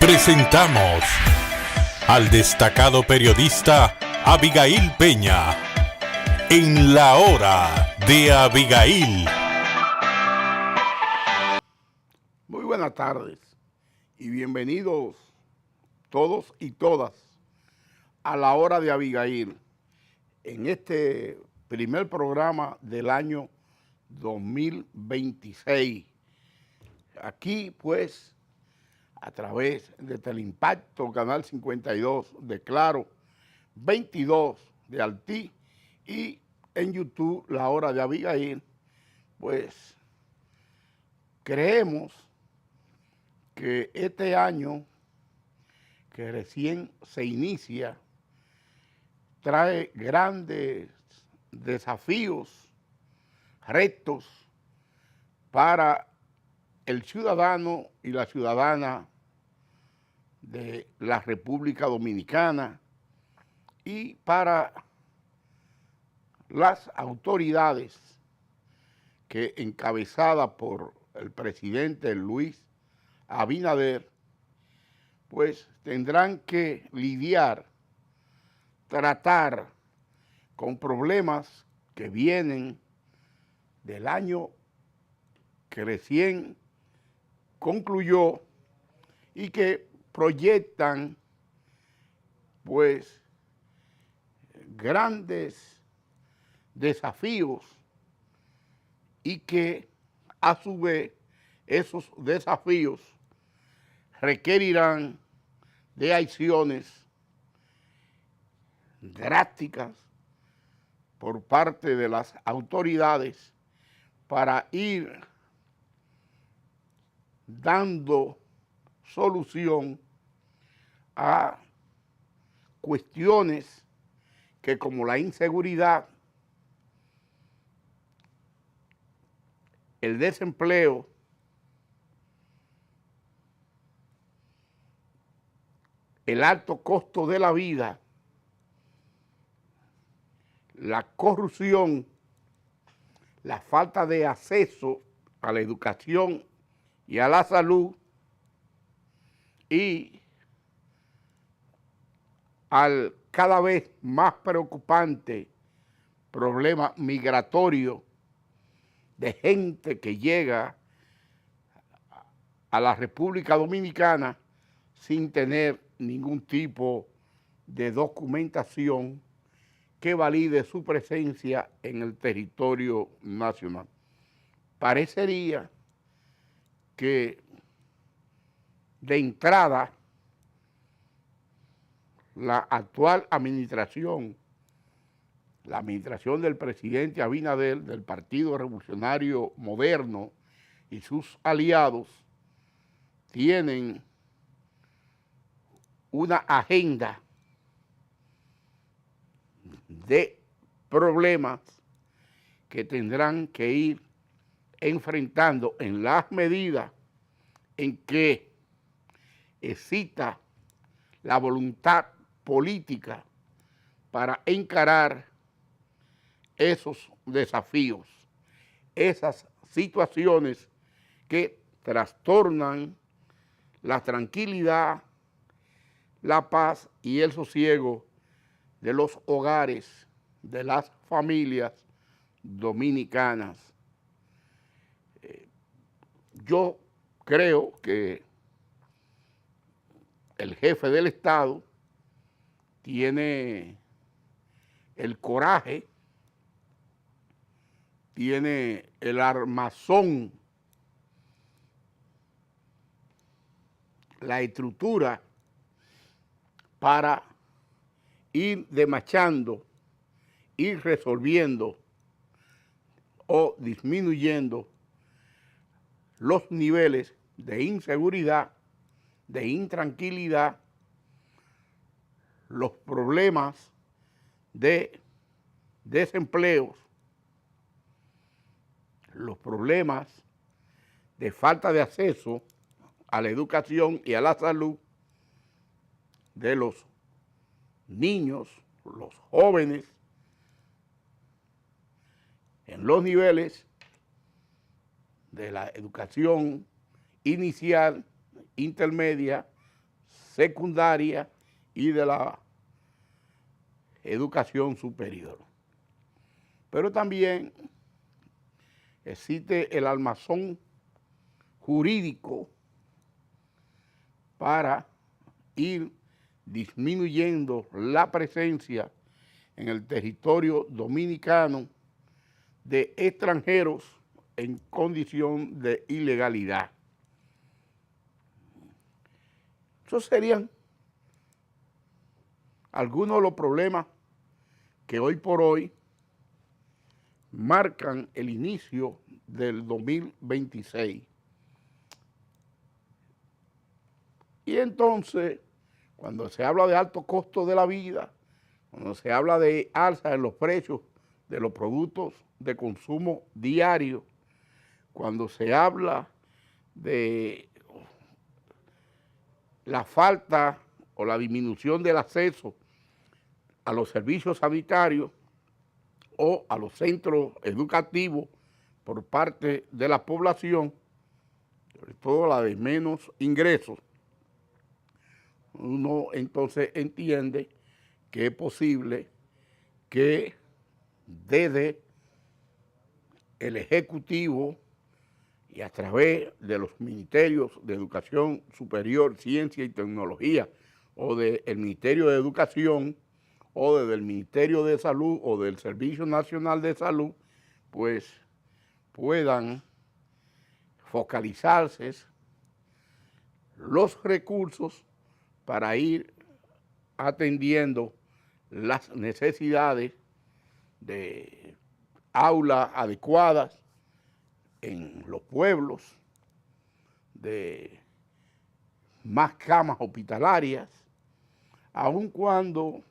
Presentamos al destacado periodista Abigail Peña en La Hora de Abigail. Muy buenas tardes y bienvenidos todos y todas a La Hora de Abigail en este primer programa del año 2026. Aquí pues a través de Teleimpacto, Canal 52 de Claro, 22 de Altí y en YouTube La Hora de Abigail, pues creemos que este año que recién se inicia trae grandes desafíos, retos para el ciudadano y la ciudadana de la República Dominicana y para las autoridades que, encabezada por el presidente Luis Abinader, pues tendrán que lidiar, tratar con problemas que vienen del año que recién concluyó y que proyectan pues grandes desafíos y que a su vez esos desafíos requerirán de acciones drásticas por parte de las autoridades para ir dando solución a cuestiones que, como la inseguridad, el desempleo, el alto costo de la vida, la corrupción, la falta de acceso a la educación y a la salud y al cada vez más preocupante problema migratorio de gente que llega a la República Dominicana sin tener ningún tipo de documentación que valide su presencia en el territorio nacional. Parecería que de entrada la actual administración, la administración del presidente Abinader, del Partido Revolucionario Moderno y sus aliados, tienen una agenda de problemas que tendrán que ir enfrentando en las medidas en que exista la voluntad política para encarar esos desafíos, esas situaciones que trastornan la tranquilidad, la paz y el sosiego de los hogares, de las familias dominicanas. Yo creo que el jefe del Estado tiene el coraje, tiene el armazón, la estructura para ir demachando, ir resolviendo o disminuyendo los niveles de inseguridad, de intranquilidad, los problemas de desempleo, los problemas de falta de acceso a la educación y a la salud de los niños, los jóvenes, en los niveles de la educación inicial, intermedia, secundaria y de la educación superior. Pero también existe el armazón jurídico para ir disminuyendo la presencia en el territorio dominicano de extranjeros en condición de ilegalidad. Esos serían algunos de los problemas que hoy por hoy marcan el inicio del 2026. Y entonces, cuando se habla de alto costo de la vida, cuando se habla de alza en los precios de los productos de consumo diario, cuando se habla de la falta o la disminución del acceso a los servicios sanitarios o a los centros educativos por parte de la población, sobre todo la de menos ingresos, uno entonces entiende que es posible que desde el Ejecutivo y a través de los ministerios de Educación Superior, Ciencia y Tecnología, o del Ministerio de Educación, o desde el Ministerio de Salud, o del Servicio Nacional de Salud, pues puedan focalizarse los recursos para ir atendiendo las necesidades de aulas adecuadas en los pueblos, de más camas hospitalarias, aun cuando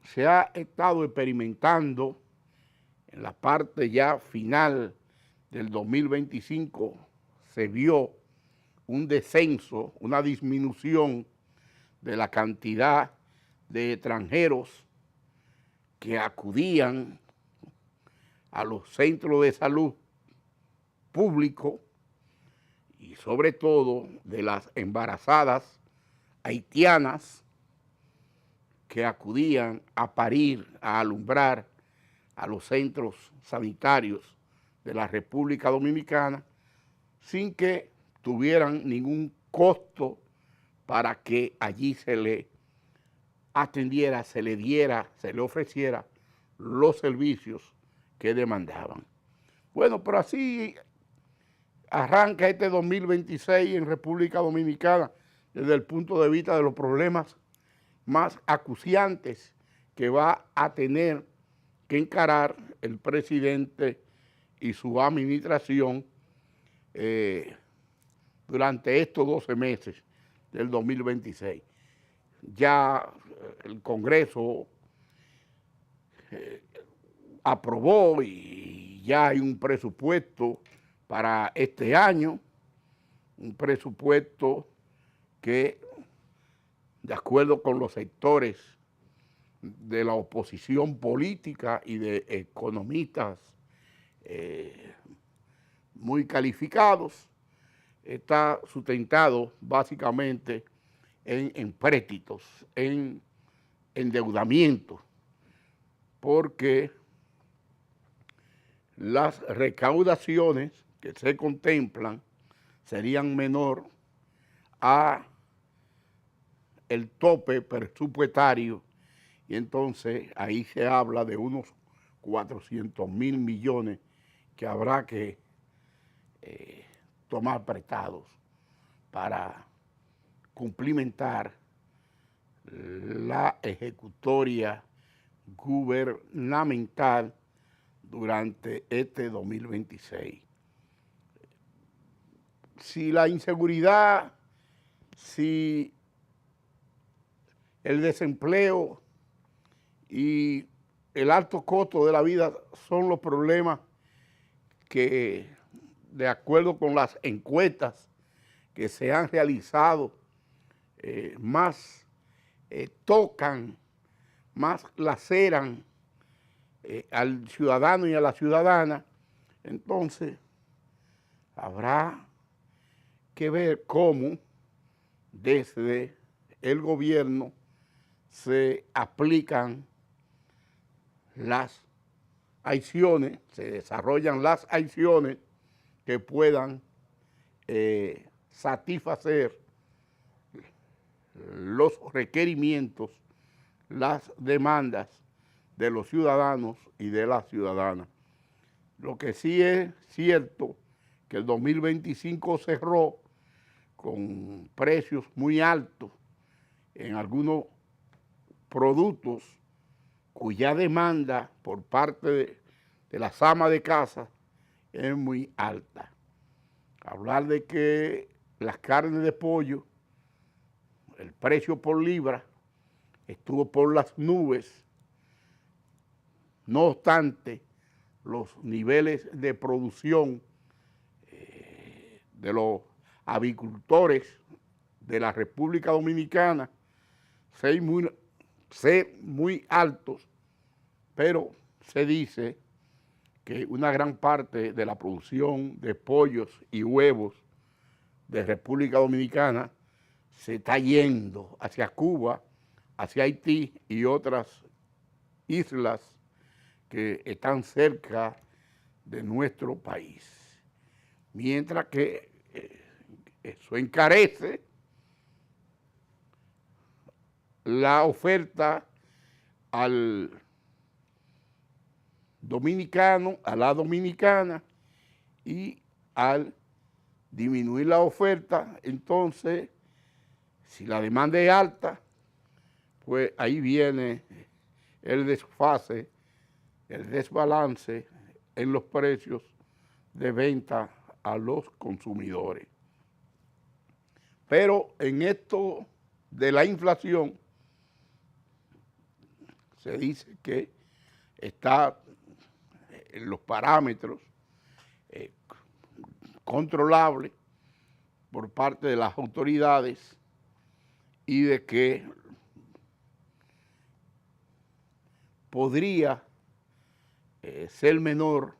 se ha estado experimentando en la parte ya final del 2025, se vio un descenso, una disminución de la cantidad de extranjeros que acudían a los centros de salud públicos y sobre todo de las embarazadas haitianas que acudían a parir, a alumbrar a los centros sanitarios de la República Dominicana sin que tuvieran ningún costo para que allí se le atendiera, se le diera, se le ofreciera los servicios que demandaban. Bueno, pero así arranca este 2026 en República Dominicana desde el punto de vista de los problemas más acuciantes que va a tener que encarar el presidente y su administración durante estos 12 meses del 2026. Ya el Congreso aprobó y ya hay un presupuesto para este año, un presupuesto que, de acuerdo con los sectores de la oposición política y de economistas muy calificados, está sustentado básicamente en empréstitos, en endeudamiento, porque las recaudaciones que se contemplan serían menor a el tope presupuestario y entonces ahí se habla de unos 400.000 millones que habrá que tomar prestados para cumplimentar la ejecutoria gubernamental durante este 2026. Si la inseguridad, si el desempleo y el alto costo de la vida son los problemas que, de acuerdo con las encuestas que se han realizado, más tocan, más laceran al ciudadano y a la ciudadana, entonces habrá que ver cómo desde el gobierno se aplican las acciones, se desarrollan las acciones que puedan satisfacer los requerimientos, las demandas de los ciudadanos y de las ciudadanas. Lo que sí es cierto que el 2025 cerró con precios muy altos en algunos productos cuya demanda por parte de las amas de casa es muy alta. Hablar de que las carnes de pollo, el precio por libra estuvo por las nubes, no obstante, los niveles de producción de los avicultores de la República Dominicana ser muy altos, pero se dice que una gran parte de la producción de pollos y huevos de República Dominicana se está yendo hacia Cuba, hacia Haití y otras islas que están cerca de nuestro país. Mientras que eso encarece la oferta al dominicano, a la dominicana, y al disminuir la oferta, entonces, si la demanda es alta, pues ahí viene el desfase, el desbalance en los precios de venta a los consumidores. Pero en esto de la inflación, se dice que está en los parámetros controlables por parte de las autoridades y de que podría ser menor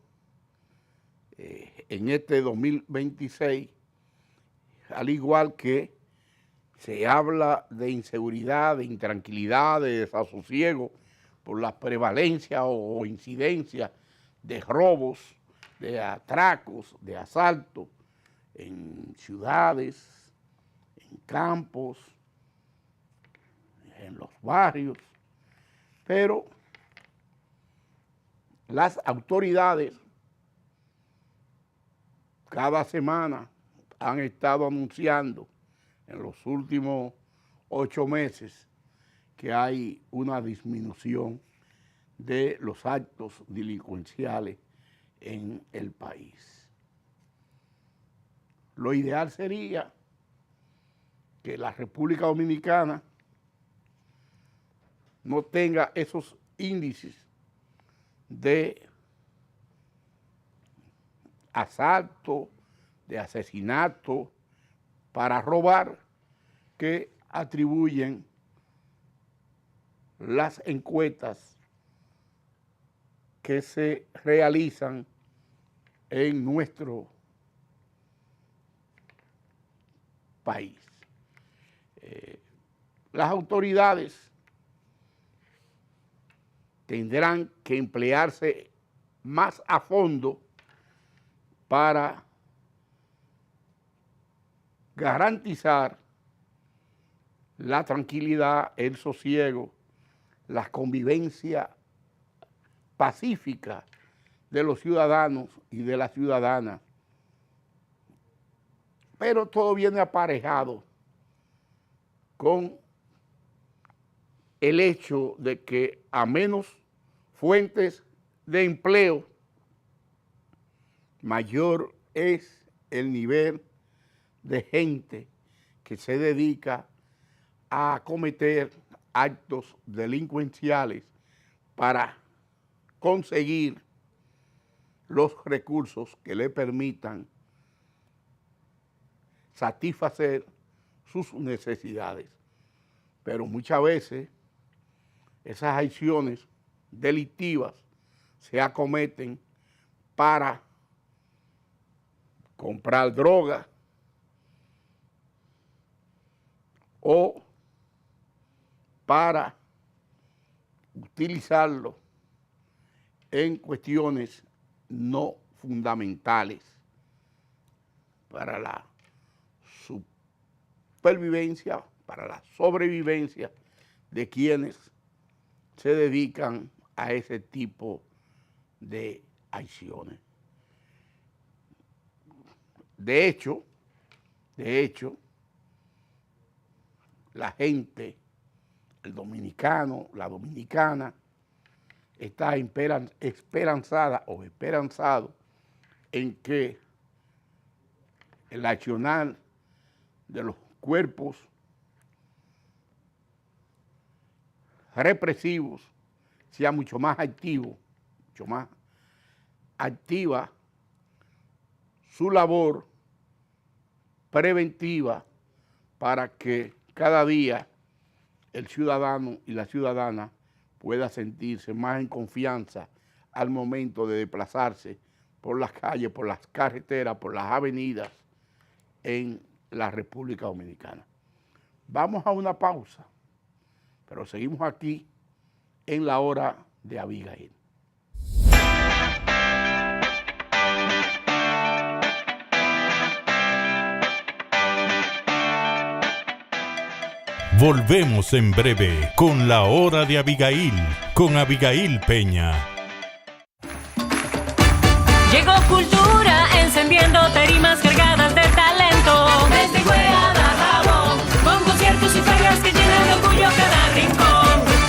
en este 2026, al igual que se habla de inseguridad, de intranquilidad, de desasosiego por la prevalencia o incidencia de robos, de atracos, de asaltos en ciudades, en campos, en los barrios, pero las autoridades cada semana han estado anunciando en los últimos 8 meses que hay una disminución de los actos delincuenciales en el país. Lo ideal sería que la República Dominicana no tenga esos índices de asalto, de asesinato para robar que atribuyen las encuestas que se realizan en nuestro país. Las autoridades tendrán que emplearse más a fondo para garantizar la tranquilidad, el sosiego, la convivencia pacífica de los ciudadanos y de las ciudadanas. Pero todo viene aparejado con el hecho de que a menos fuentes de empleo, mayor es el nivel de gente que se dedica a cometer actos delincuenciales para conseguir los recursos que le permitan satisfacer sus necesidades. Pero muchas veces esas acciones delictivas se acometen para comprar droga, o para utilizarlo en cuestiones no fundamentales para la supervivencia, para la sobrevivencia de quienes se dedican a ese tipo de acciones. De hecho, la gente, el dominicano, la dominicana, está esperanzado en que el accionar de los cuerpos represivos sea mucho más activo, mucho más activa su labor preventiva para que cada día el ciudadano y la ciudadana pueda sentirse más en confianza al momento de desplazarse por las calles, por las carreteras, por las avenidas en la República Dominicana. Vamos a una pausa, pero seguimos aquí en la hora de Abigail. Volvemos en breve con la hora de Abigail, con Abigail Peña. Llegó Cultura, encendiendo tarimas cargadas de talento. Desde Guayana a Jabón, con conciertos y ferias que llenan de orgullo cada rincón.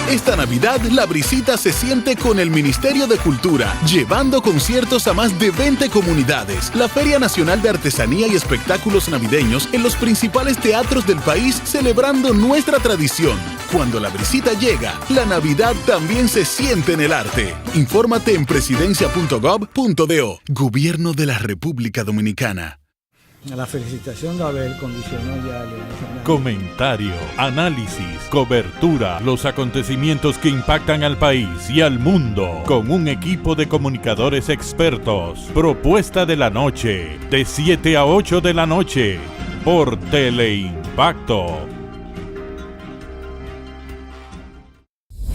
Esta Navidad, La Brisita se siente con el Ministerio de Cultura, llevando conciertos a más de 20 comunidades. La Feria Nacional de Artesanía y Espectáculos Navideños en los principales teatros del país, celebrando nuestra tradición. Cuando La Brisita llega, la Navidad también se siente en el arte. Infórmate en presidencia.gov.do. Gobierno de la República Dominicana. La felicitación de Abel condicionó ya a Leonel Fernández. Comentario, análisis, cobertura, los acontecimientos que impactan al país y al mundo, con un equipo de comunicadores expertos. Propuesta de la noche, de 7 a 8 de la noche, por Teleimpacto.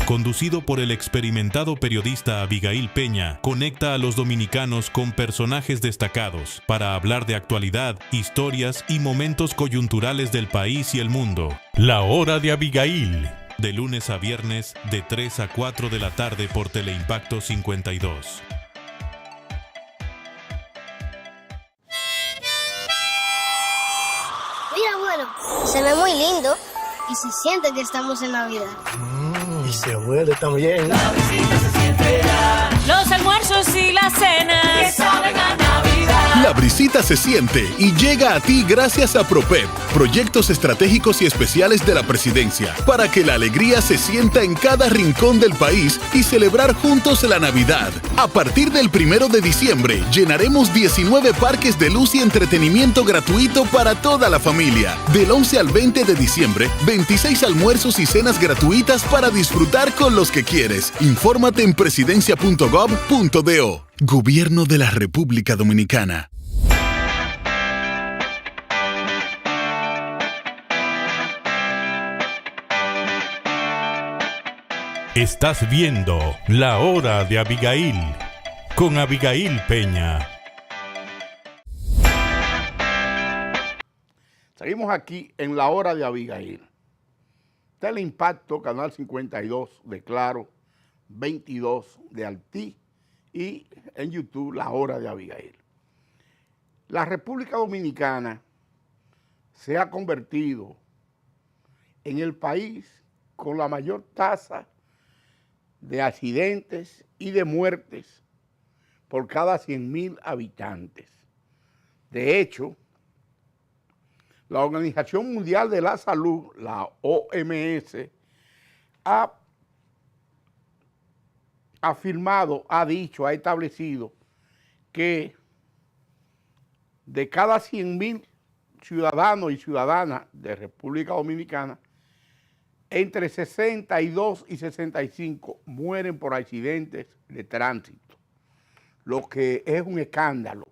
Conducido por el experimentado periodista Abigail Peña, conecta a los dominicanos con personajes destacados para hablar de actualidad, historias y momentos coyunturales del país y el mundo. La hora de Abigail, de lunes a viernes, de 3 a 4 de la tarde por Teleimpacto 52. Mira, bueno, se ve muy lindo y se siente que estamos en Navidad. Y se huele también. La visita se siente ya. Los almuerzos y las cenas que saben a Navidad. La Brisita se siente y llega a ti gracias a PROPEP, proyectos estratégicos y especiales de la Presidencia, para que la alegría se sienta en cada rincón del país y celebrar juntos la Navidad. A partir del 1 de diciembre, llenaremos 19 parques de luz y entretenimiento gratuito para toda la familia. Del 11 al 20 de diciembre, 26 almuerzos y cenas gratuitas para disfrutar con los que quieres. Infórmate en presidencia.gov.do. Gobierno de la República Dominicana. Estás viendo La Hora de Abigail, con Abigail Peña. Seguimos aquí en la hora de Abigail. Teleimpacto, canal 52 de Claro, 22 de Altí y en YouTube la hora de Abigail. La República Dominicana se ha convertido en el país con la mayor tasa de accidentes y de muertes por cada 100,000 habitantes. De hecho, la Organización Mundial de la Salud, la OMS, ha afirmado, ha dicho, ha establecido que de cada 100,000 ciudadanos y ciudadanas de República Dominicana, entre 62 y 65 mueren por accidentes de tránsito, lo que es un escándalo.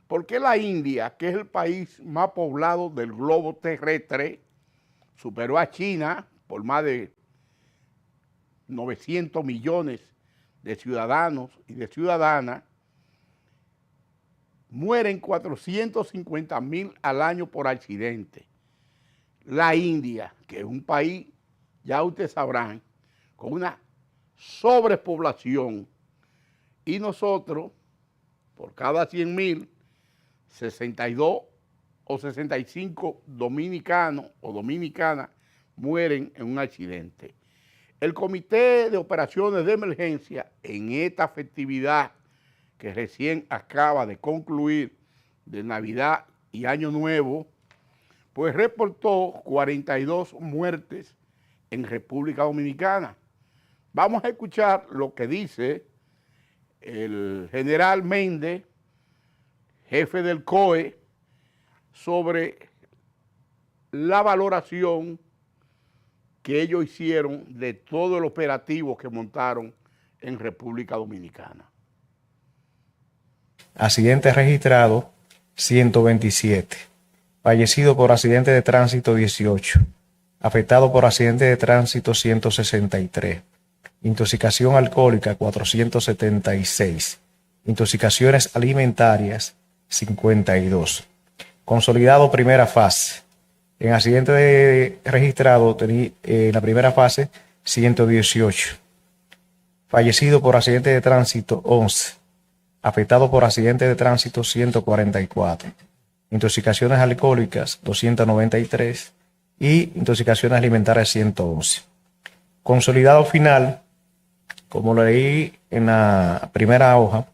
¿Por qué la India, que es el país más poblado del globo terrestre, superó a China por más de 900 millones de ciudadanos y de ciudadanas, mueren 450,000 al año por accidente. La India, que es un país, ya ustedes sabrán, con una sobrepoblación, y nosotros, por cada 100,000, 62 o 65 dominicanos o dominicanas mueren en un accidente. El Comité de Operaciones de Emergencia, en esta festividad que recién acaba de concluir de Navidad y Año Nuevo, pues reportó 42 muertes en República Dominicana. Vamos a escuchar lo que dice el general Méndez, jefe del COE, sobre la valoración que ellos hicieron de todo el operativo que montaron en República Dominicana. Accidentes registrados, 127. Fallecido por accidente de tránsito, 18. Afectado por accidente de tránsito, 163. Intoxicación alcohólica, 476. Intoxicaciones alimentarias, 52. Consolidado primera fase. En accidente registrado, en la primera fase, 118. Fallecido por accidente de tránsito, 11. Afectado por accidente de tránsito, 144. Intoxicaciones alcohólicas, 293. Y intoxicaciones alimentarias, 111. Consolidado final, como lo leí en la primera hoja,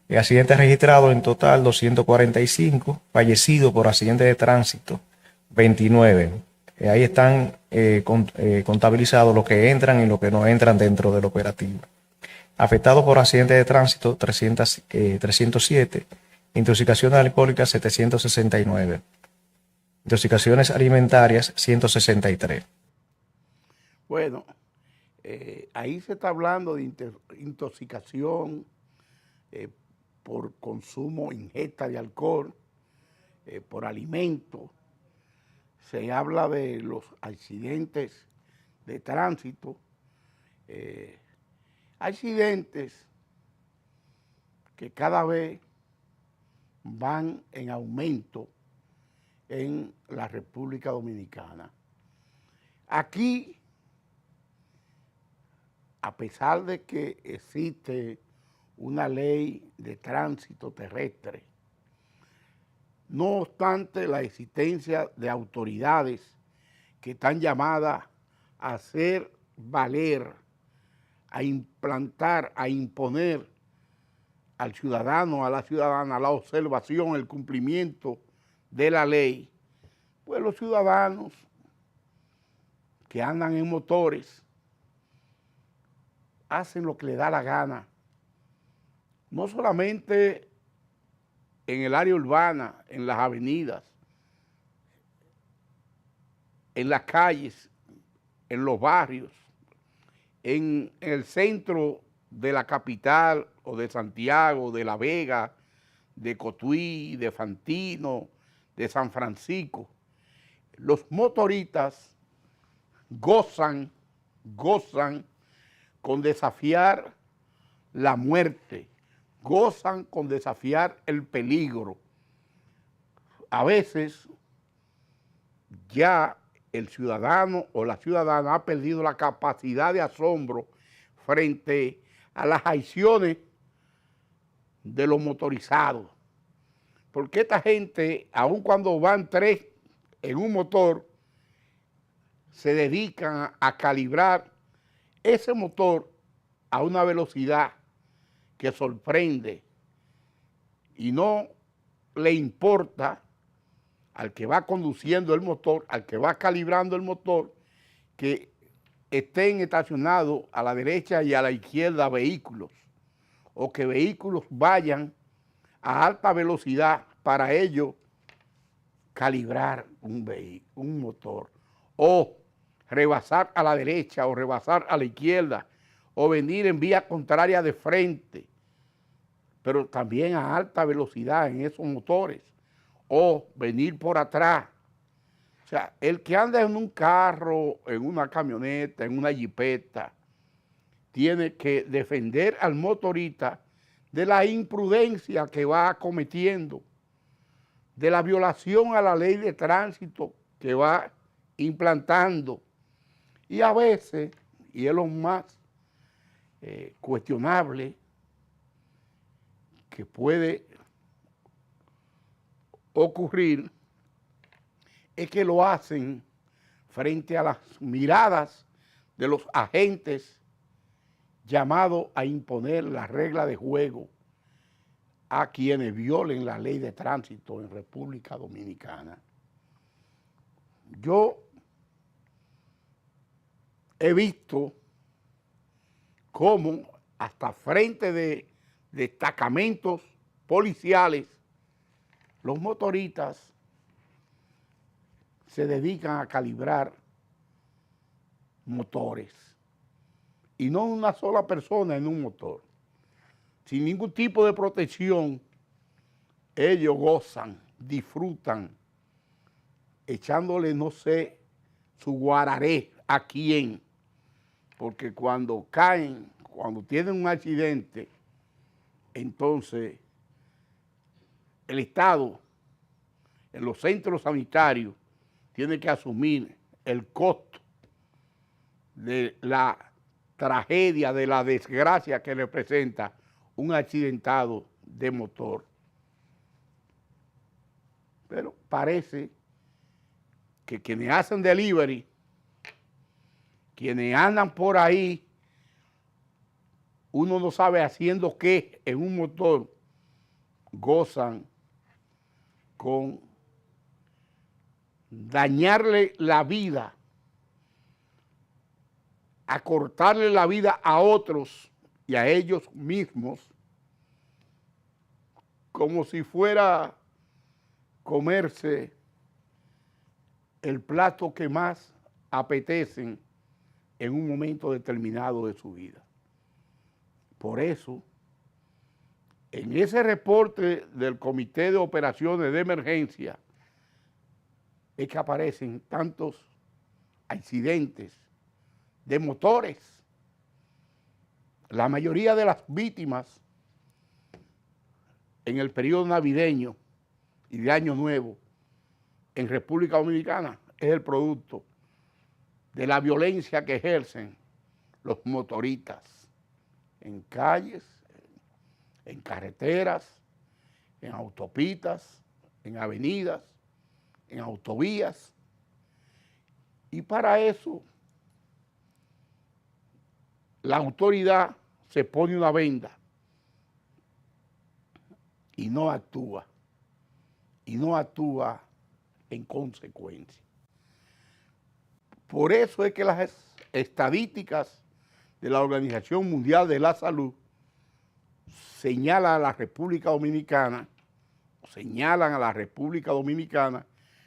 accidentes registrados en total 245, fallecido por accidente de tránsito 29. Ahí están contabilizados los que entran y los que no entran dentro del operativo. Afectados por accidente de tránsito 307, intoxicaciones alcohólicas 769, intoxicaciones alimentarias 163. Bueno, ahí se está hablando de intoxicación por consumo, ingesta de alcohol, por alimento. Se habla de los accidentes de tránsito, accidentes que cada vez van en aumento en la República Dominicana. Aquí, a pesar de que existe una ley de tránsito terrestre, no obstante la existencia de autoridades que están llamadas a hacer valer, a implantar, a imponer al ciudadano, a la ciudadana, la observación, el cumplimiento de la ley, pues los ciudadanos que andan en motores hacen lo que les da la gana, no solamente en el área urbana, en las avenidas, en las calles, en los barrios, en el centro de la capital o de Santiago, de La Vega, de Cotuí, de Fantino, de San Francisco. Los motoristas gozan con desafiar la muerte, gozan con desafiar el peligro. A veces ya el ciudadano o la ciudadana ha perdido la capacidad de asombro frente a las acciones de los motorizados. Porque esta gente, aun cuando van 3 en un motor, se dedican a calibrar ese motor a una velocidad que sorprende y no le importa al que va conduciendo el motor, al que va calibrando el motor, que estén estacionados a la derecha y a la izquierda vehículos, o que vehículos vayan a alta velocidad para ello calibrar un motor, o rebasar a la derecha o rebasar a la izquierda, o venir en vía contraria de frente, pero también a alta velocidad en esos motores, o venir por atrás. O sea, el que anda en un carro, en una camioneta, en una jipeta, tiene que defender al motorista de la imprudencia que va cometiendo, de la violación a la ley de tránsito que va implantando. Y a veces, y es lo más cuestionable que puede ocurrir, es que lo hacen frente a las miradas de los agentes llamados a imponer la regla de juego a quienes violen la ley de tránsito en República Dominicana. Yo he visto cómo hasta frente de destacamentos policiales los motoristas se dedican a calibrar motores. Y no una sola persona en un motor. Sin ningún tipo de protección, ellos gozan, disfrutan, echándole, no sé, su guararé a quién. Porque cuando caen, cuando tienen un accidente, entonces el Estado, en los centros sanitarios, tiene que asumir el costo de la tragedia, de la desgracia que representa un accidentado de motor. Pero parece que quienes hacen delivery, quienes andan por ahí, uno no sabe haciendo qué en un motor, gozan con dañarle la vida, acortarle la vida a otros y a ellos mismos, como si fuera comerse el plato que más apetecen en un momento determinado de su vida. Por eso, en ese reporte del Comité de Operaciones de Emergencia, es que aparecen tantos accidentes de motores. La mayoría de las víctimas en el periodo navideño y de Año Nuevo en República Dominicana es el producto de la violencia que ejercen los motoristas en calles, en carreteras, en autopistas, en avenidas, en autovías. Y para eso la autoridad se pone una venda y no actúa en consecuencia. Por eso es que las estadísticas de la Organización Mundial de la Salud señalan a la República Dominicana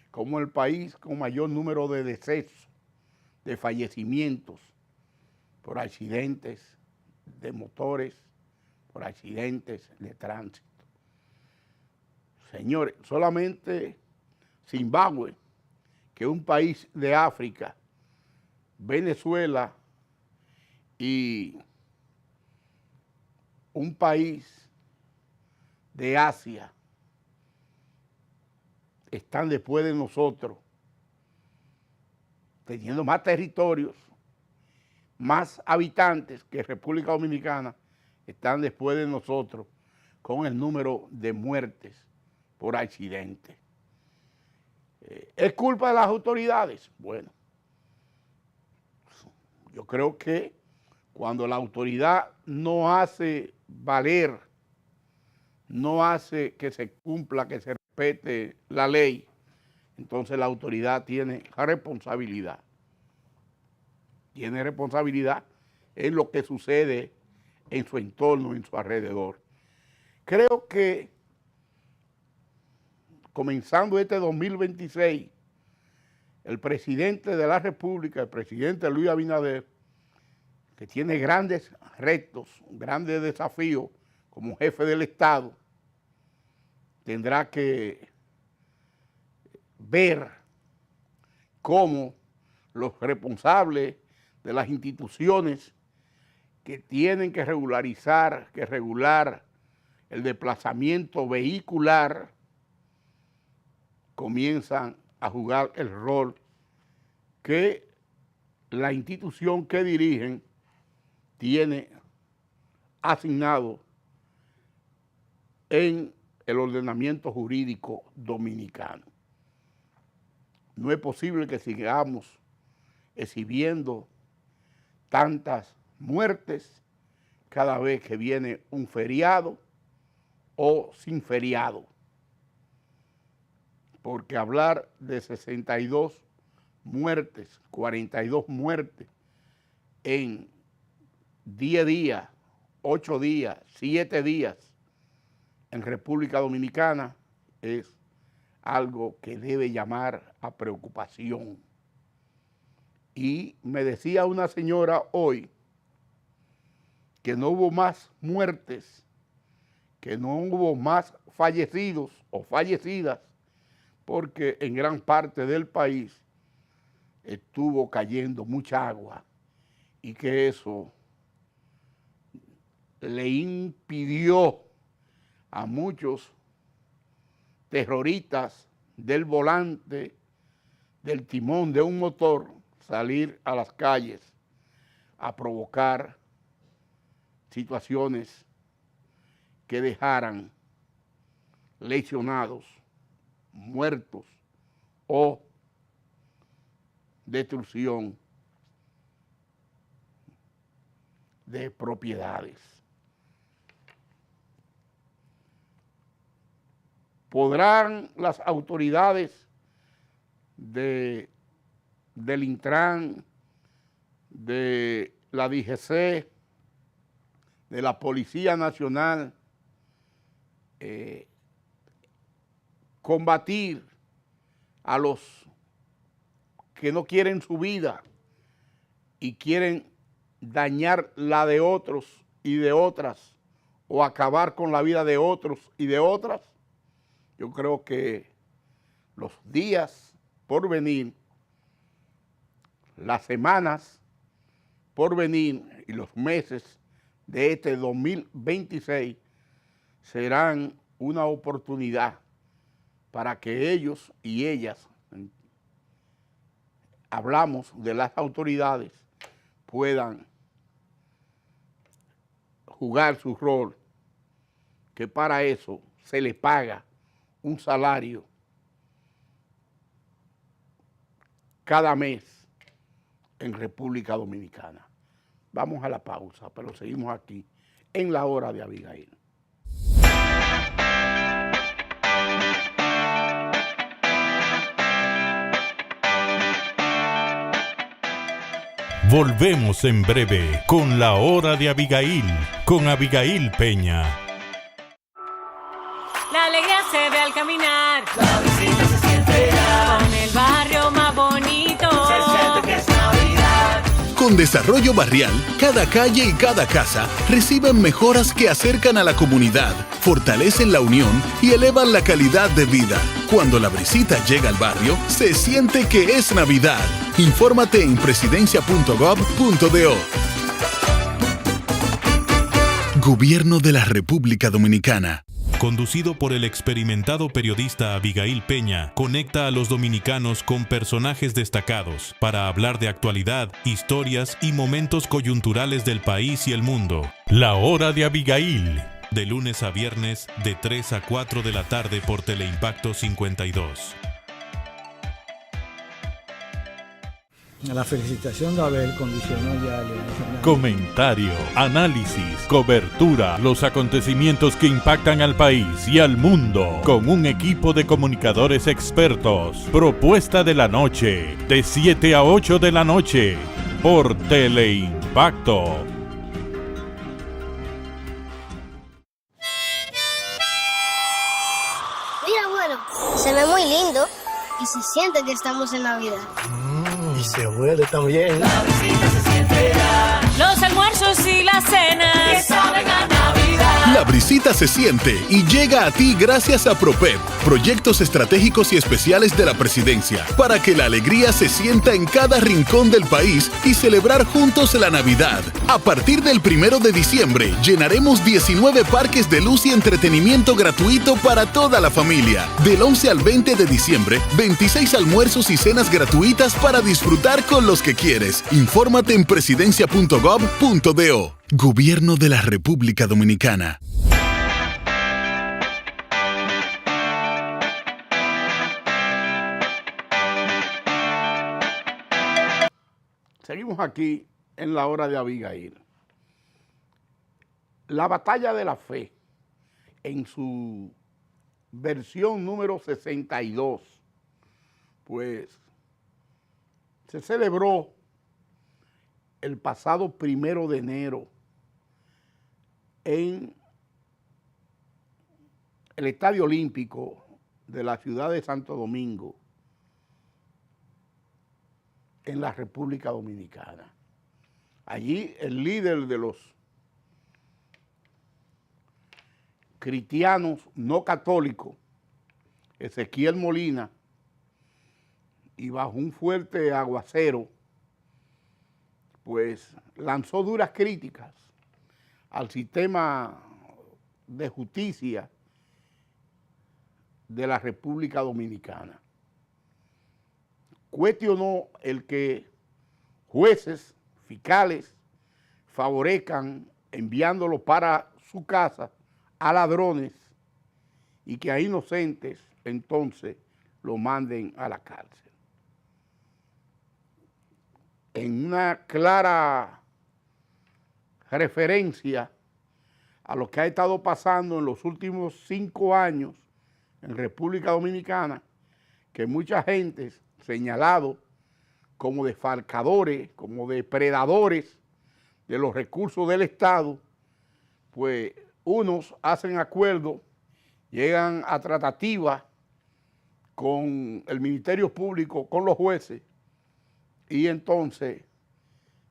como el país con mayor número de decesos, de fallecimientos por accidentes de motores, por accidentes de tránsito. Señores, solamente Zimbabue, que es un país de África, Venezuela y un país de Asia, están después de nosotros, teniendo más territorios, más habitantes que República Dominicana, están después de nosotros con el número de muertes por accidente. ¿Es culpa de las autoridades? Bueno, yo creo que cuando la autoridad no hace valer, no hace que se cumpla, que se respete la ley, entonces la autoridad tiene responsabilidad. Tiene responsabilidad en lo que sucede en su entorno, en su alrededor. Creo que comenzando este 2026, el presidente de la República, el presidente Luis Abinader, que tiene grandes retos, grandes desafíos como jefe del Estado, tendrá que ver como los responsables de las instituciones que tienen que regular el desplazamiento vehicular, comienzan a jugar el rol que la institución que dirigen tiene asignado en el ordenamiento jurídico dominicano. No es posible que sigamos exhibiendo tantas muertes cada vez que viene un feriado o sin feriado, porque hablar de 62 muertes, 42 muertes en 10 días, 8 días, 7 días en República Dominicana es algo que debe llamar a preocupación. Y me decía una señora hoy que no hubo más muertes, que no hubo más fallecidos o fallecidas, porque en gran parte del país estuvo cayendo mucha agua y que eso le impidió a muchos terroristas del volante, del timón de un motor, salir a las calles a provocar situaciones que dejaran lesionados, muertos o destrucción de propiedades. ¿Podrán las autoridades del Intran, de la DGC, de la Policía Nacional, combatir a los que no quieren su vida y quieren dañar la de otros y de otras, o acabar con la vida de otros y de otras? Yo creo que los días por venir, las semanas por venir y los meses de este 2026 serán una oportunidad para que ellos y ellas, hablamos de las autoridades, puedan jugar su rol, que para eso se les paga un salario cada mes en República Dominicana. Vamos a la pausa, pero seguimos aquí en La Hora de Abigail. Volvemos en breve con La Hora de Abigail, con Abigail Peña. La alegría se ve al caminar. La visita se siente ya. Con el barrio más bonito. Se siente que es Navidad. Con Desarrollo Barrial, cada calle y cada casa reciben mejoras que acercan a la comunidad, fortalecen la unión y elevan la calidad de vida. Cuando la brisita llega al barrio, se siente que es Navidad. Infórmate en presidencia.gov.do. Gobierno de la República Dominicana. Conducido por el experimentado periodista Abigail Peña, conecta a los dominicanos con personajes destacados para hablar de actualidad, historias y momentos coyunturales del país y el mundo. La Hora de Abigail, de lunes a viernes de 3 a 4 de la tarde por Teleimpacto 52. La felicitación de Abel condicionó ya Comentario, análisis, cobertura, los acontecimientos que impactan al país y al mundo, con un equipo de comunicadores expertos. Propuesta de la noche, de 7 a 8 de la noche, por Teleimpacto. Mira, bueno, se ve muy lindo y se siente que estamos en Navidad. Y se huele también. La visita se siente ya. Los almuerzos y las cenas que saben a Navidad. La brisita se siente y llega a ti gracias a PROPEP, proyectos estratégicos y especiales de la presidencia, para que la alegría se sienta en cada rincón del país y celebrar juntos la Navidad. A partir del 1 de diciembre, llenaremos 19 parques de luz y entretenimiento gratuito para toda la familia. Del 11 al 20 de diciembre, 26 almuerzos y cenas gratuitas para disfrutar con los que quieres. Infórmate en presidencia.gov.do. Gobierno de la República Dominicana. Seguimos aquí en la hora de Abigail. La batalla de la fe, en su versión número 62, pues se celebró el pasado 1 de enero en el Estadio Olímpico de la ciudad de Santo Domingo, en la República Dominicana. Allí el líder de los cristianos no católicos, Ezequiel Molina, y bajo un fuerte aguacero, pues lanzó duras críticas al sistema de justicia de la República Dominicana. Cuestionó el que jueces, fiscales, favorezcan enviándolos para su casa a ladrones y que a inocentes entonces lo manden a la cárcel. En una clara referencia a lo que ha estado pasando en los últimos 5 años en República Dominicana, que mucha gente señalado como defalcadores, como depredadores de los recursos del Estado, pues unos hacen acuerdos, llegan a tratativas con el Ministerio Público, con los jueces, y entonces,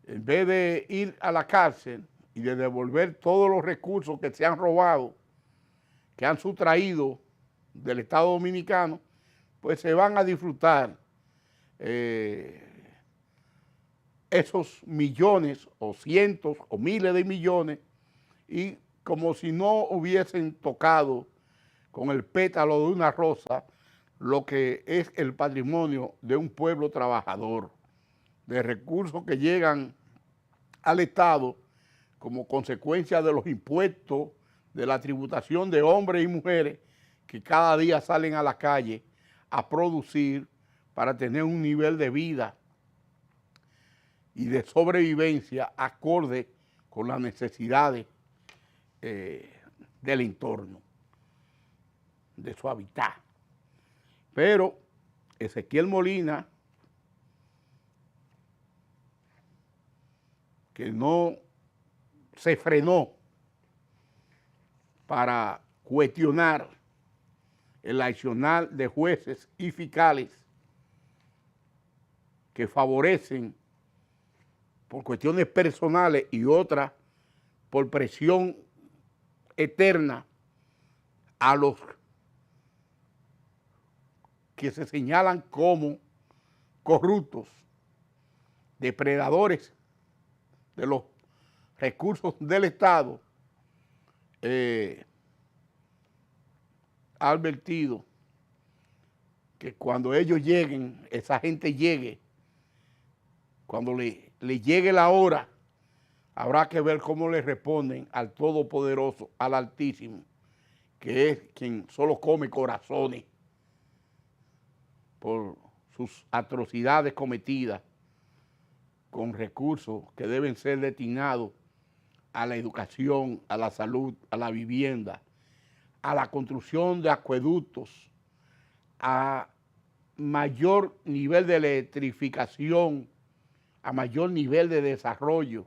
en vez de ir a la cárcel y de devolver todos los recursos que se han robado, que han sustraído del Estado Dominicano, pues se van a disfrutar esos millones o cientos o miles de millones y como si no hubiesen tocado con el pétalo de una rosa lo que es el patrimonio de un pueblo trabajador, de recursos que llegan al Estado como consecuencia de los impuestos, de la tributación de hombres y mujeres que cada día salen a la calle a producir para tener un nivel de vida y de sobrevivencia acorde con las necesidades del entorno, de su hábitat. Pero Ezequiel Molina, que no se frenó para cuestionar el accionar de jueces y fiscales que favorecen por cuestiones personales y otras por presión eterna a los que se señalan como corruptos, depredadores de los recursos del Estado, ha advertido que cuando ellos lleguen, esa gente llegue, cuando le llegue la hora, habrá que ver cómo le responden al Todopoderoso, al Altísimo, que es quien solo come corazones por sus atrocidades cometidas con recursos que deben ser destinados a la educación, a la salud, a la vivienda, a la construcción de acueductos, a mayor nivel de electrificación, a mayor nivel de desarrollo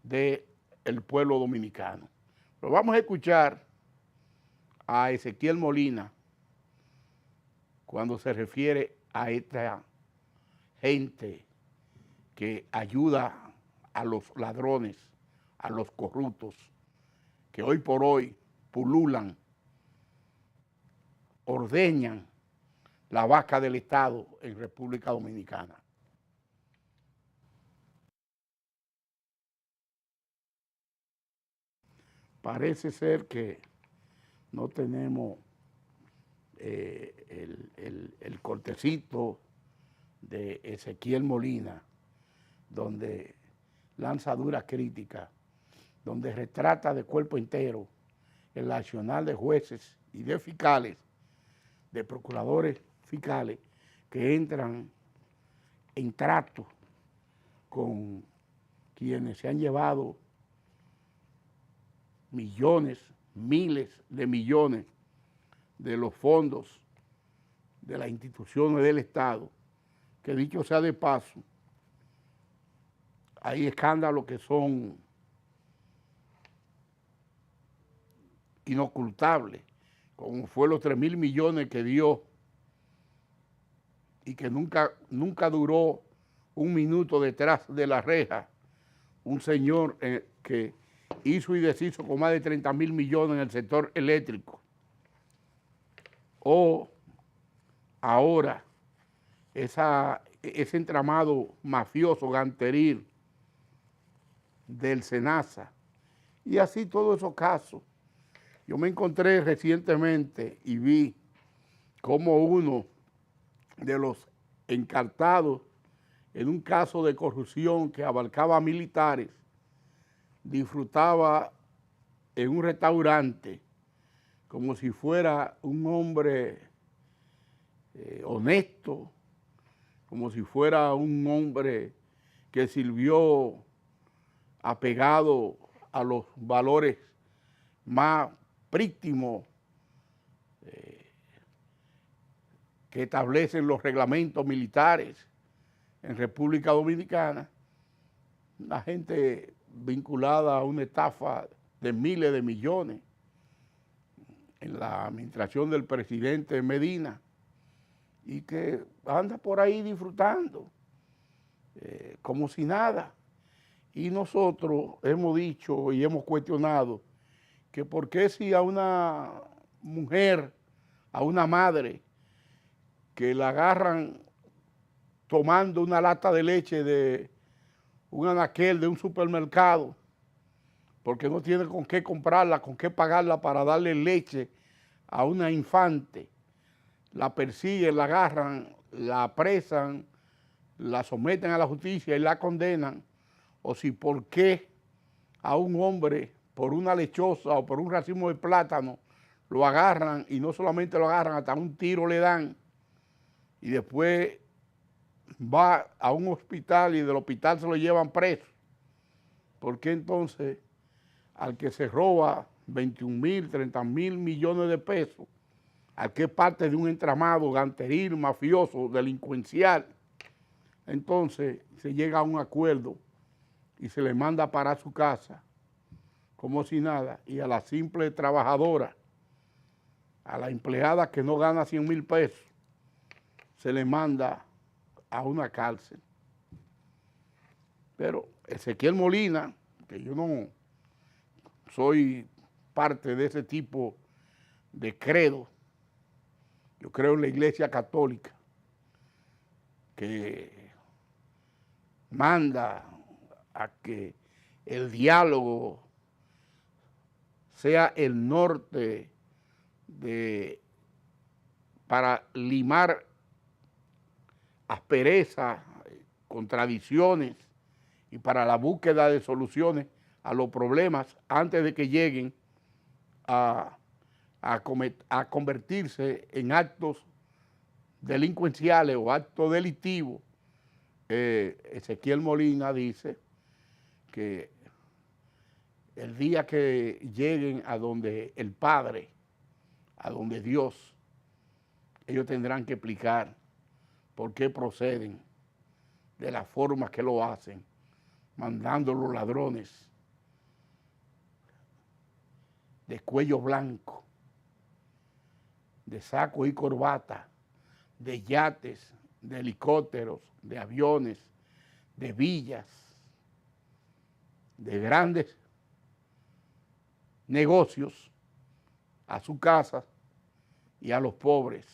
del pueblo dominicano. Pero vamos a escuchar a Ezequiel Molina cuando se refiere a esta gente que ayuda a los ladrones, a los corruptos, que hoy por hoy pululan, ordeñan la vaca del Estado en República Dominicana. Parece ser que no tenemos el cortecito de Ezequiel Molina, donde lanza duras críticas, donde retrata de cuerpo entero el accionar de jueces y de fiscales, de procuradores fiscales, que entran en trato con quienes se han llevado millones, miles de millones de los fondos de las instituciones del Estado, que dicho sea de paso, hay escándalos que son inocultables, como fue los 3.000 millones que dio y que nunca duró un minuto detrás de la reja, un señor que hizo y deshizo con más de 30.000 millones en el sector eléctrico. O ahora ese entramado mafioso ganteril del SENASA, y así todos esos casos. Yo me encontré recientemente y vi cómo uno de los encartados en un caso de corrupción que abarcaba a militares disfrutaba en un restaurante como si fuera un hombre honesto, como si fuera un hombre que sirvió apegado a los valores más prístimos que establecen los reglamentos militares en República Dominicana, la gente vinculada a una estafa de miles de millones en la administración del presidente Medina, y que anda por ahí disfrutando como si nada. Y nosotros hemos dicho y hemos cuestionado que por qué si a una mujer, a una madre, que la agarran tomando una lata de leche de un anaquel de un supermercado, porque no tiene con qué comprarla, con qué pagarla para darle leche a una infante, la persiguen, la agarran, la apresan, la someten a la justicia y la condenan, o si por qué a un hombre por una lechosa o por un racimo de plátano lo agarran, y no solamente lo agarran, hasta un tiro le dan, y después va a un hospital y del hospital se lo llevan preso. ¿Por qué entonces al que se roba 21.000, 30.000 millones de pesos, al que es parte de un entramado ganteril, mafioso, delincuencial, entonces se llega a un acuerdo y se le manda para su casa como si nada, y a la simple trabajadora, a la empleada que no gana 100.000 pesos, se le manda a una cárcel? Pero Ezequiel Molina, que yo no soy parte de ese tipo de credo, yo creo en la Iglesia Católica, que manda a que el diálogo sea el norte para limar asperezas, contradicciones, y para la búsqueda de soluciones a los problemas antes de que lleguen a convertirse en actos delincuenciales o actos delictivos. Ezequiel Molina dice que el día que lleguen a donde el Padre, a donde Dios, ellos tendrán que explicar por qué proceden de la forma que lo hacen, mandando los ladrones de cuello blanco, de saco y corbata, de yates, de helicópteros, de aviones, de villas, de grandes negocios a su casa y a los pobres,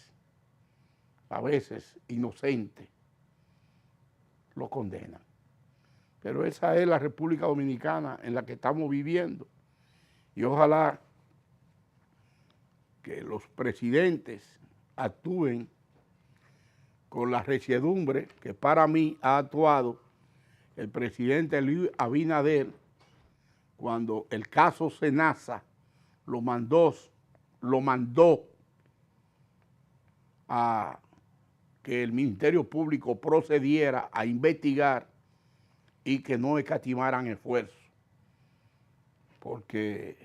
a veces inocentes, lo condenan. Pero esa es la República Dominicana en la que estamos viviendo. Y ojalá que los presidentes actúen con la resiedumbre que para mí ha actuado el presidente Luis Abinader cuando el caso Senasa lo mandó a que el Ministerio Público procediera a investigar y que no escatimaran esfuerzos, porque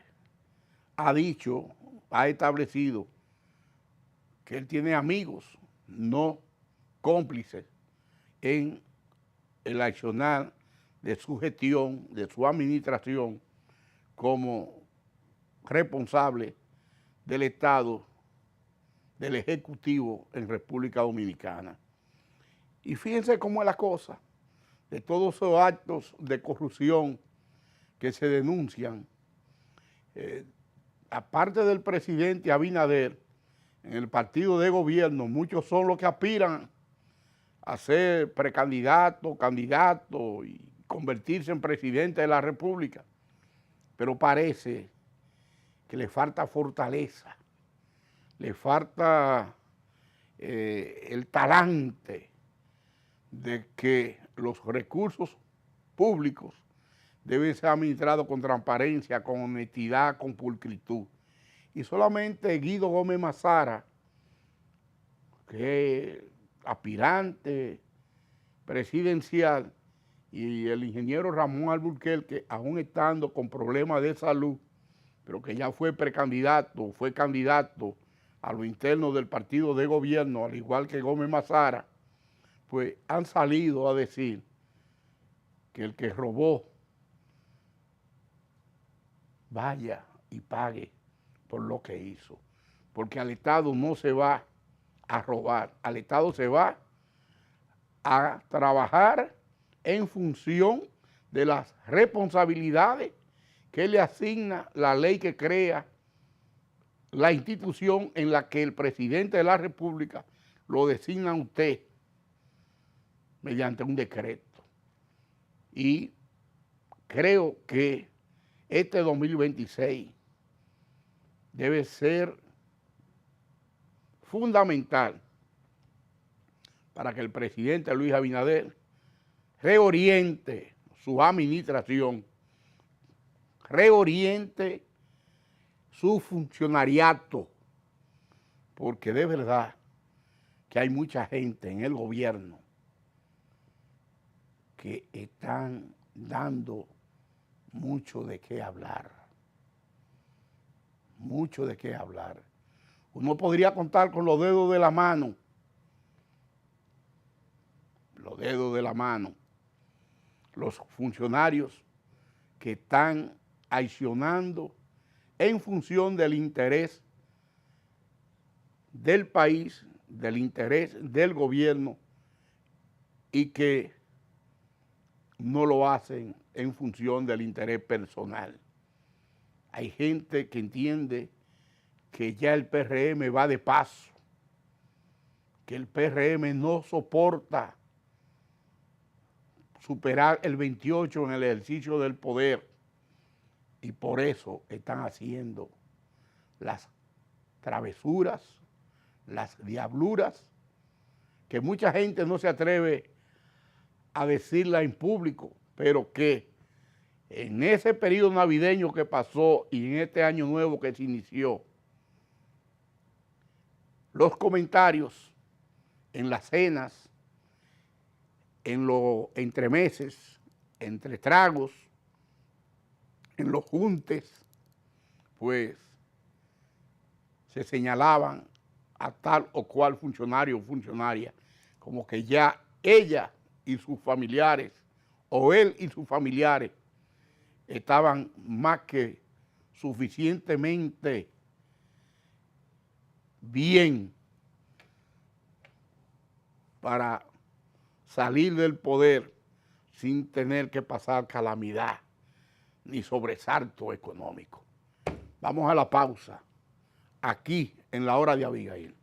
ha establecido que él tiene amigos, no cómplices, en el accionar de su gestión, de su administración, como responsable del Estado, del Ejecutivo en República Dominicana. Y fíjense cómo es la cosa, de todos esos actos de corrupción que se denuncian, aparte del presidente Abinader, en el partido de gobierno, muchos son los que aspiran a ser precandidato, candidato y convertirse en presidente de la República, pero parece que le falta fortaleza, le falta el talante de que los recursos públicos deben ser administrados con transparencia, con honestidad, con pulcritud. Y solamente Guido Gómez Mazara, que es aspirante presidencial, y el ingeniero Ramón Alburquerque, aún estando con problemas de salud, pero que ya fue precandidato, fue candidato a lo interno del partido de gobierno, al igual que Gómez Mazara, pues han salido a decir que el que robó vaya y pague por lo que hizo, porque al Estado no se va a robar, al Estado se va a trabajar en función de las responsabilidades que le asigna la ley que crea la institución en la que el presidente de la República lo designa a usted mediante un decreto. Y creo que este 2026 debe ser fundamental para que el presidente Luis Abinader reoriente su administración, reoriente su funcionariato, porque de verdad que hay mucha gente en el gobierno que están dando mucho de qué hablar, mucho de qué hablar. Uno podría contar con los dedos de la mano, los funcionarios que están accionando en función del interés del país, del interés del gobierno, y que no lo hacen en función del interés personal. Hay gente que entiende que ya el PRM va de paso, que el PRM no soporta superar el 28 en el ejercicio del poder, y por eso están haciendo las travesuras, las diabluras, que mucha gente no se atreve a decirla en público, pero que en ese periodo navideño que pasó y en este año nuevo que se inició, los comentarios en las cenas, en los entremeses, entre tragos, en los juntes, pues se señalaban a tal o cual funcionario o funcionaria como que ya ella y sus familiares, o él y sus familiares, estaban más que suficientemente bien para salir del poder sin tener que pasar calamidad ni sobresalto económico. Vamos a la pausa, aquí en la hora de Abigail.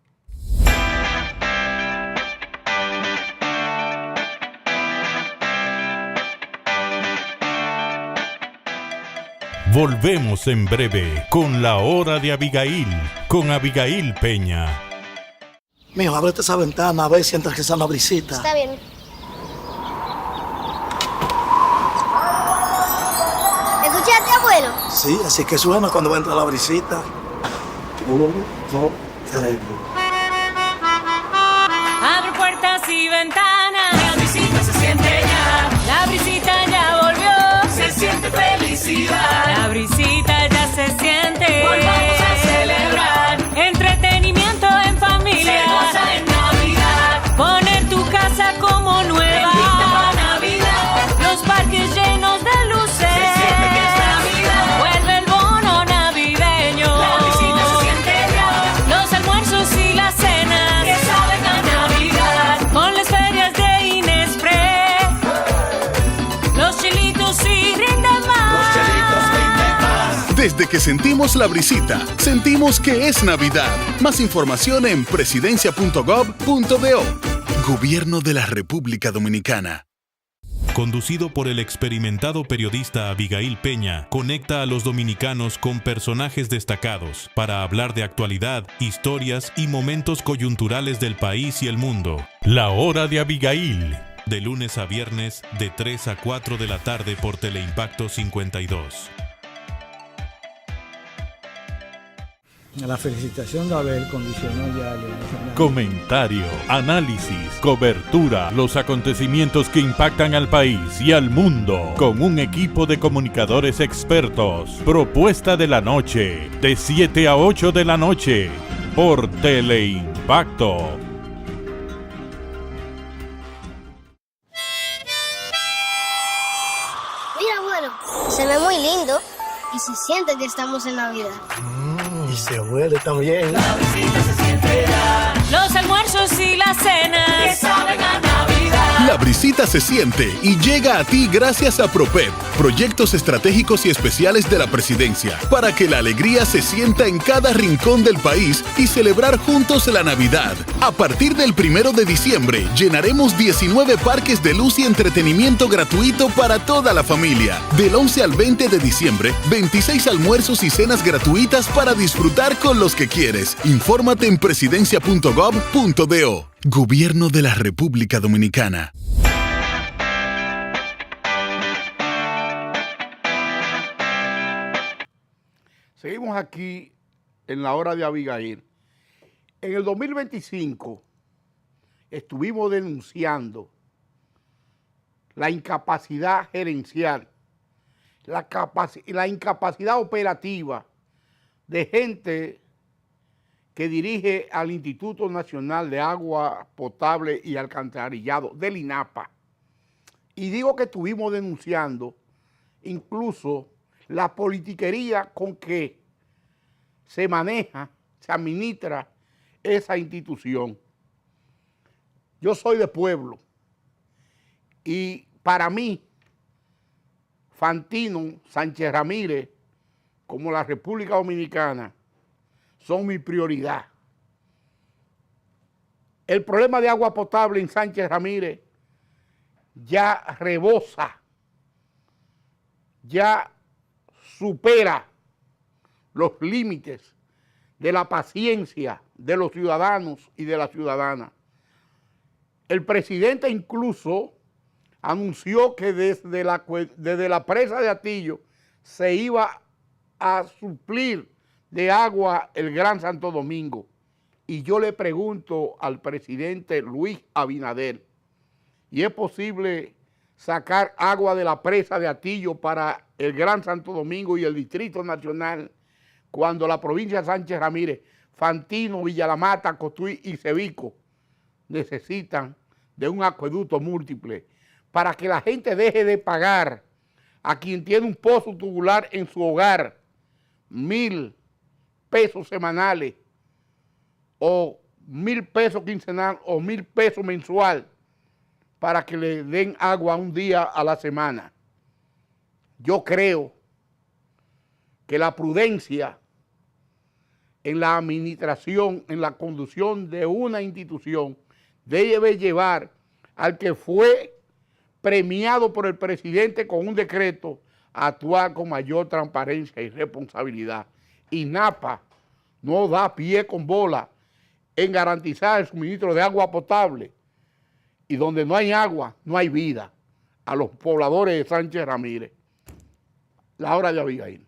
Volvemos en breve con la hora de Abigail, con Abigail Peña. Mijo, ábrete esa ventana a ver si entra que sea una brisita. Está bien. ¿Escuchaste, abuelo? Sí, así que suena cuando va a entrar la brisita. 1, 2, 3. Abre puertas y ventanas, la brisita se siente ya. La brisita ya volvió, se siente felicidad. La brisita ya se siente, volvamos a celebrar. Entretenimiento en familia, se goza en Navidad. Poner tu casa como nueva, para Navidad. Los parques llenos de luces, se siente que es Navidad. Vuelve el bono navideño, la brisita se siente ya. Los almuerzos y las cenas, que saben a Navidad. Con las ferias de Inespre, los chilitos y rinden más. Desde que sentimos la brisita, sentimos que es Navidad. Más información en presidencia.gov.do. Gobierno de la República Dominicana. Conducido por el experimentado periodista Abigail Peña, conecta a los dominicanos con personajes destacados para hablar de actualidad, historias y momentos coyunturales del país y el mundo. La hora de Abigail, de lunes a viernes de 3 a 4 de la tarde por Teleimpacto 52. La felicitación de Abel condicionó ya la... Comentario, análisis, cobertura, los acontecimientos que impactan al país y al mundo, con un equipo de comunicadores expertos. Propuesta de la noche, de 7 a 8 de la noche, por Teleimpacto. Mira, abuelo, se ve muy lindo y se siente que estamos en Navidad. Y se huele también. La brisita se siente ya. Los almuerzos y las cenas, que saben a Navidad. La brisita se siente y llega a ti gracias a PROPEP, proyectos estratégicos y especiales de la presidencia, para que la alegría se sienta en cada rincón del país y celebrar juntos la Navidad. A partir del 1 de diciembre, llenaremos 19 parques de luz y entretenimiento gratuito para toda la familia. Del 11 al 20 de diciembre, 26 almuerzos y cenas gratuitas para disfrutar con los que quieres. Infórmate en presidencia.gov.do. Gobierno de la República Dominicana. Seguimos aquí en la hora de Abigail. En el 2025 estuvimos denunciando la incapacidad gerencial, la incapacidad operativa de gente que dirige al Instituto Nacional de Agua Potable y Alcantarillado, del INAPA. Y digo que estuvimos denunciando incluso la politiquería con que se maneja, se administra esa institución. Yo soy de pueblo y para mí, Fantino, Sánchez Ramírez, como la República Dominicana, son mi prioridad. El problema de agua potable en Sánchez Ramírez ya rebosa, ya supera los límites de la paciencia de los ciudadanos y de las ciudadanas. El presidente incluso anunció que desde la presa de Atillo se iba a suplir de agua el Gran Santo Domingo. Y yo le pregunto al presidente Luis Abinader, ¿y es posible sacar agua de la presa de Atillo para el Gran Santo Domingo y el Distrito Nacional cuando la provincia de Sánchez Ramírez, Fantino, Villa La Mata, Cotuí y Cebico necesitan de un acueducto múltiple para que la gente deje de pagar a quien tiene un pozo tubular en su hogar 1,000 pesos semanales o 1,000 pesos quincenal o 1,000 pesos mensual para que le den agua un día a la semana? Yo creo que la prudencia en la administración, en la conducción de una institución, debe llevar al que fue premiado por el presidente con un decreto a actuar con mayor transparencia y responsabilidad. INAPA no da pie con bola en garantizar el suministro de agua potable, y donde no hay agua, no hay vida, a los pobladores de Sánchez Ramírez. La hora de Abigail.